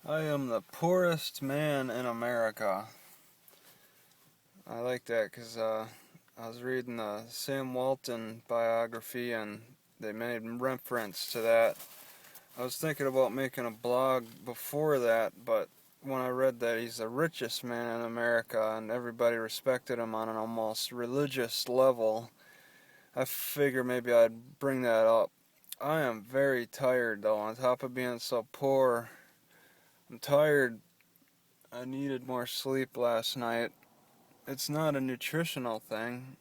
I am the poorest man in America. I like that because I was reading the Sam Walton biography and they made reference to that. I was thinking about making a blog before that, but when I read that he's the richest man in America and everybody respected him on an almost religious level, I figure maybe I'd bring that up. I am very tired though, on top of being so poor. I'm tired. I needed more sleep last night. It's not a nutritional thing.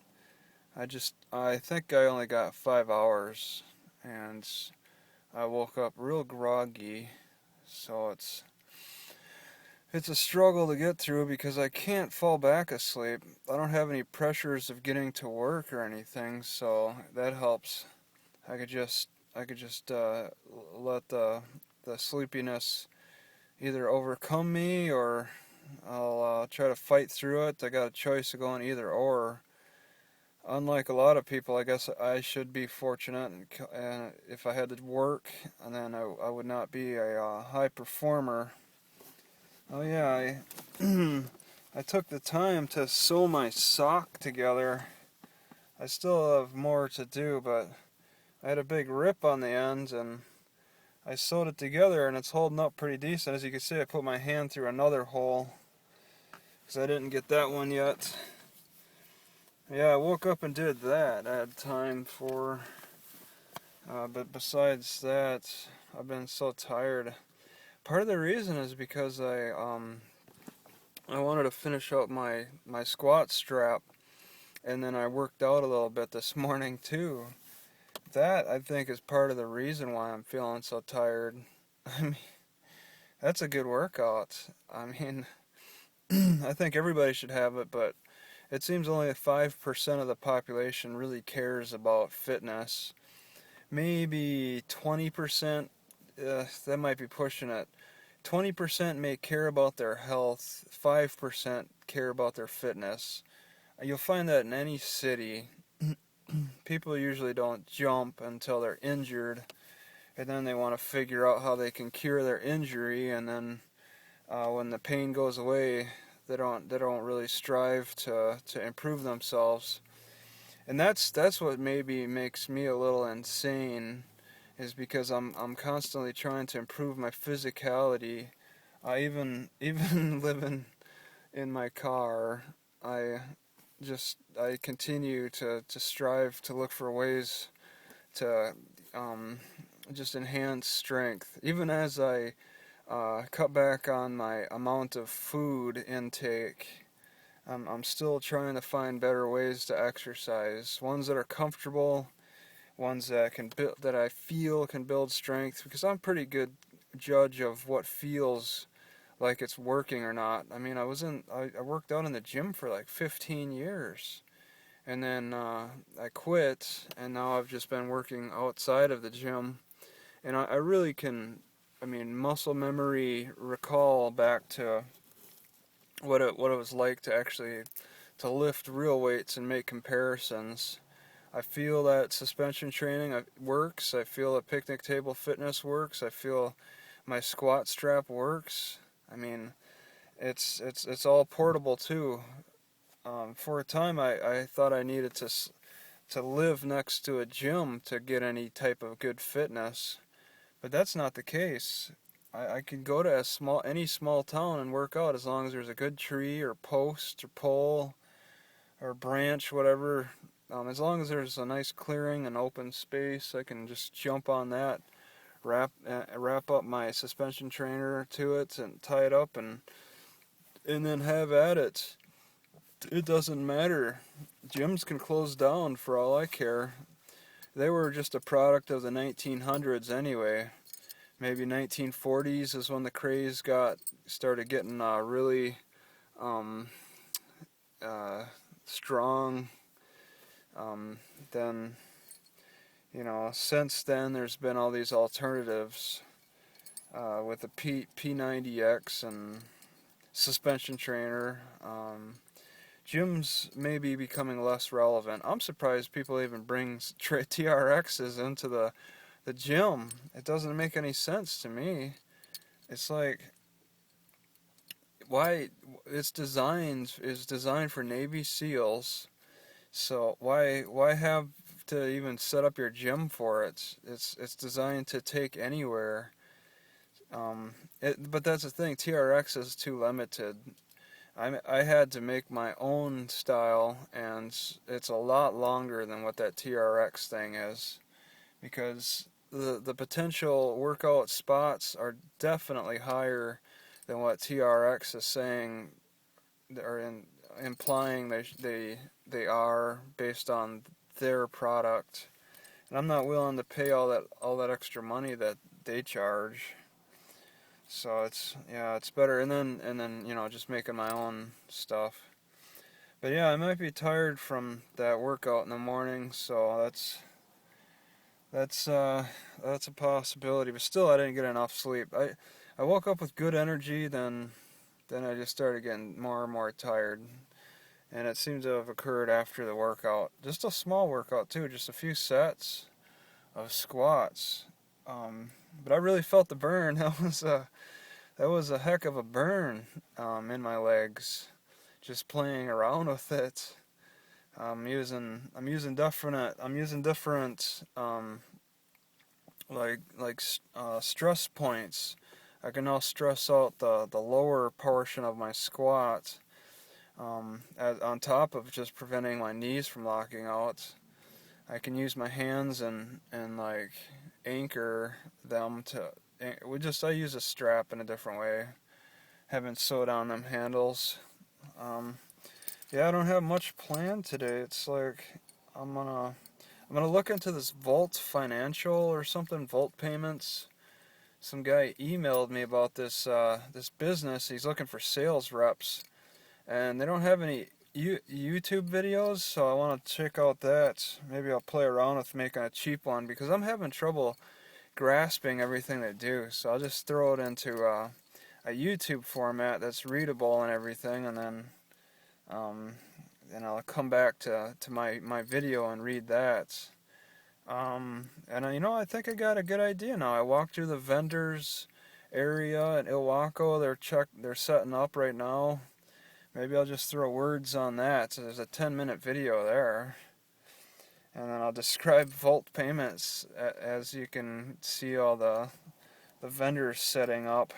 I think I only got 5 hours, and I woke up real groggy, so it's a struggle to get through because I can't fall back asleep. I don't have any pressures of getting to work or anything, so that helps. I could just let the sleepiness either overcome me or I'll try to fight through it. I got a choice of going either or. Unlike a lot of people, I guess I should be fortunate, and if I had to work, and then I would not be a high performer. Oh yeah, I took the time to sew my sock together. I still have more to do, but I had a big rip on the end, and I sewed it together, and it's holding up pretty decent. As you can see, I put my hand through another hole because I didn't get that one yet. Yeah, I woke up and did that. I had time for, but besides that, I've been so tired. Part of the reason is because I wanted to finish up my squat strap, and then I worked out a little bit this morning too. That I think is part of the reason why I'm feeling so tired. I mean, that's a good workout. I mean, I think everybody should have it, but it seems only 5% of the population really cares about fitness. Maybe 20%, that might be pushing it. 20% may care about their health, 5% care about their fitness. You'll find that in any city. People usually don't jump until they're injured, and then they want to figure out how they can cure their injury, and then when the pain goes away, they don't really strive to improve themselves. And that's what maybe makes me a little insane, is because I'm constantly trying to improve my physicality. I even living in my car, I I continue to strive to look for ways to um, just enhance strength. Even as I cut back on my amount of food intake, I'm still trying to find better ways to exercise. Ones that are comfortable, ones that can build, that I feel can build strength. Because I'm a pretty good judge of what feels like it's working or not. I mean, I worked out in the gym for like 15 years, and then I quit, and now I've just been working outside of the gym, and I really can. I mean, muscle memory recall back to what it was like to actually to lift real weights and make comparisons. I feel that suspension training works. I feel that picnic table fitness works. I feel my squat strap works. I mean, it's all portable too. For a time, I thought I needed to live next to a gym to get any type of good fitness, but that's not the case. I can go to any small town and work out as long as there's a good tree or post or pole or branch, whatever. As long as there's a nice clearing and open space, I can just jump on that, wrap up my suspension trainer to it, and tie it up, and then have at it. It doesn't matter. Gyms can close down for all I care. They were just a product of the 1900s anyway. Maybe 1940s is when the craze started getting really um, uh, strong. Then since then there's been all these alternatives with the P90X and suspension trainer. Gyms may be becoming less relevant. I'm surprised people even bring TRXs into the gym. It doesn't make any sense to me. It's like why is designed for Navy SEALs. So why have to even set up your gym for it? It's designed to take anywhere. But that's the thing. TRX is too limited. I had to make my own style, and it's a lot longer than what that TRX thing is, because the potential workout spots are definitely higher than what TRX is saying, or implying they are based on their product. And I'm not willing to pay all that extra money that they charge. So it's better, and then just making my own stuff. But yeah, I might be tired from that workout in the morning, so that's a possibility. But still, I didn't get enough sleep. I woke up with good energy, then I just started getting more and more tired, and it seems to have occurred after the workout. Just a small workout too, just a few sets of squats. But I really felt the burn. That was a heck of a burn in my legs, just playing around with it. I'm using different stress points. I can now stress out the lower portion of my squat, on top of just preventing my knees from locking out. I can use my hands and like anchor them to. I use a strap in a different way. Haven't sewed on them handles. Yeah, I don't have much planned today. It's like I'm gonna look into this Volt Financial or something, Volt Payments. Some guy emailed me about this business. He's looking for sales reps, and they don't have any YouTube videos, so I want to check out that. Maybe I'll play around with making a cheap one, because I'm having trouble grasping everything they do. So I'll just throw it into a YouTube format that's readable and everything, and then I'll come back to my video and read that. I think I got a good idea now. I walked through the vendors area in Ilwaco. They're setting up right now. Maybe I'll just throw words on that. So there's a 10-minute video there. And then I'll describe Volt Payments as you can see all the vendors setting up.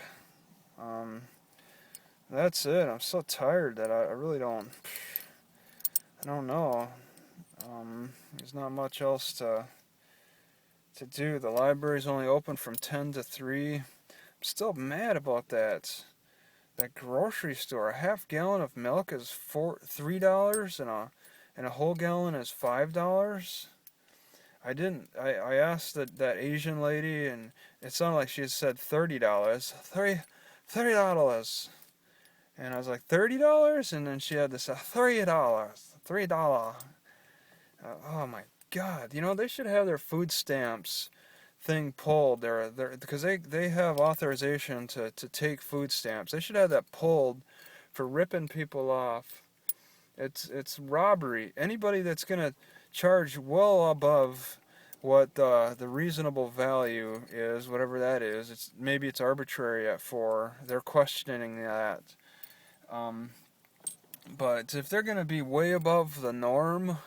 That's it. I'm so tired that I really don't know. There's not much else to do. The library's only open from 10 to 3. I'm still mad about that. That grocery store. A half gallon of milk is $3, and a whole gallon is $5. I asked that Asian lady, and it sounded like she had said $30. $30. And I was like, $30? And then she had this $3. Oh my God! They should have their food stamps thing pulled. Because they have authorization to take food stamps. They should have that pulled for ripping people off. It's robbery. Anybody that's gonna charge well above what the reasonable value is, whatever that is, maybe it's arbitrary at 4. They're questioning that. But if they're gonna be way above the norm,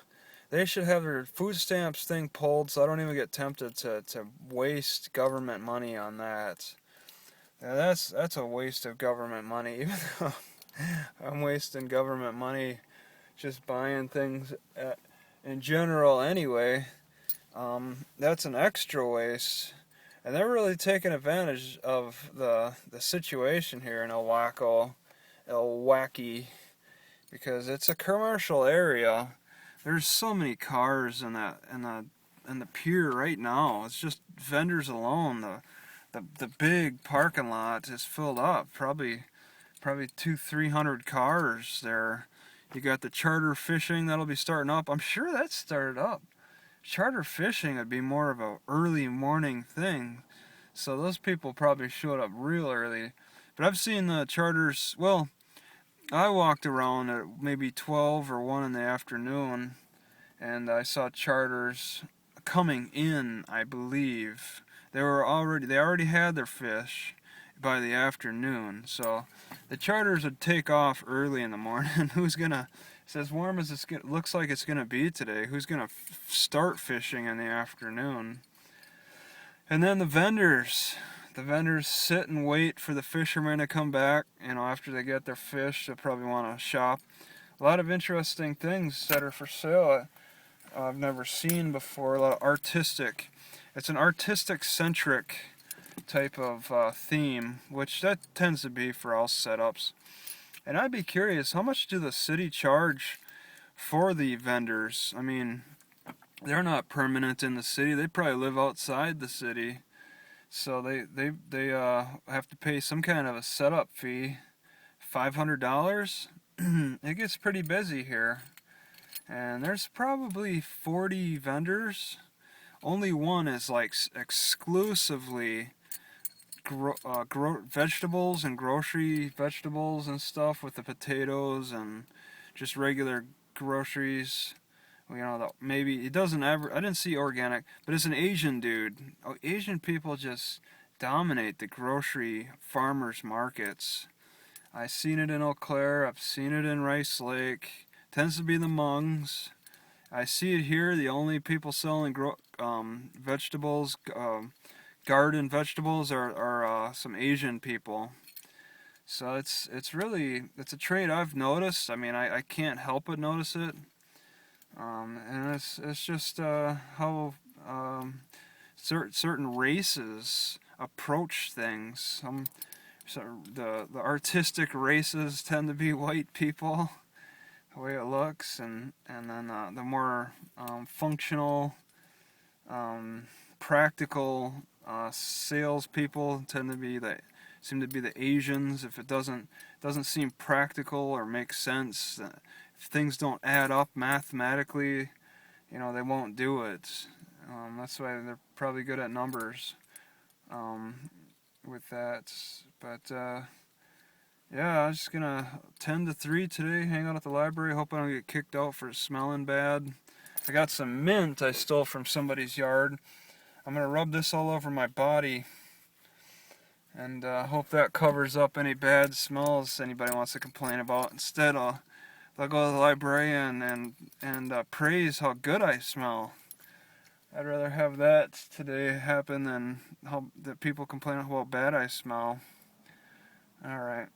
they should have their food stamps thing pulled, so I don't even get tempted to waste government money on that. Yeah, that's a waste of government money, even though I'm wasting government money just buying things in general anyway. That's an extra waste. And they're really taking advantage of the situation here in Ilwaco, because it's a commercial area. There's so many cars in the pier right now. It's just vendors alone. The big parking lot is filled up. Probably 200-300 cars there. You got the charter fishing that'll be starting up. I'm sure that's started up. Charter fishing would be more of a early morning thing, so those people probably showed up real early. But I've seen the charters. Well, I walked around at maybe 12 or 1 in the afternoon, and I saw charters coming in, I believe. They already had their fish, by the afternoon. So the charters would take off early in the morning. Who's gonna? It's as warm as it looks like it's gonna be today. Who's gonna start fishing in the afternoon? And then the vendors. The vendors sit and wait for the fishermen to come back. You know, after they get their fish, they'll probably want to shop. A lot of interesting things that are for sale I've never seen before. A lot of artistic. It's an artistic-centric type of theme, which that tends to be for all setups. And I'd be curious, how much do the city charge for the vendors? I mean, they're not permanent in the city. They probably live outside the city. So they have to pay some kind of a setup fee. $500? It gets pretty busy here. And there's probably 40 vendors. Only one is like exclusively vegetables and grocery vegetables and stuff, with the potatoes and just regular groceries. You know, maybe it doesn't ever. I didn't see organic, but it's an Asian dude. Oh, Asian people just dominate the grocery farmers markets. I've seen it in Eau Claire. I've seen it in Rice Lake. Tends to be the Hmongs. I see it here. The only people selling vegetables, garden vegetables, are some Asian people. So it's a trait I've noticed. I mean, I can't help but notice it. And it's just how certain races approach things. So the artistic races tend to be white people, the way it looks, and then the more functional, practical salespeople seem to be the Asians. If it doesn't seem practical or make sense, if things don't add up mathematically, you know, they won't do it. That's why they're probably good at numbers with that. But yeah, I'm just gonna 10 to 3 today, hang out at the library. Hope I don't get kicked out for smelling bad. I got some mint I stole from somebody's yard. I'm gonna rub this all over my body, and hope that covers up any bad smells anybody wants to complain about. Instead, I'll go to the librarian and praise how good I smell. I'd rather have that today happen than that people complain about how bad I smell. All right.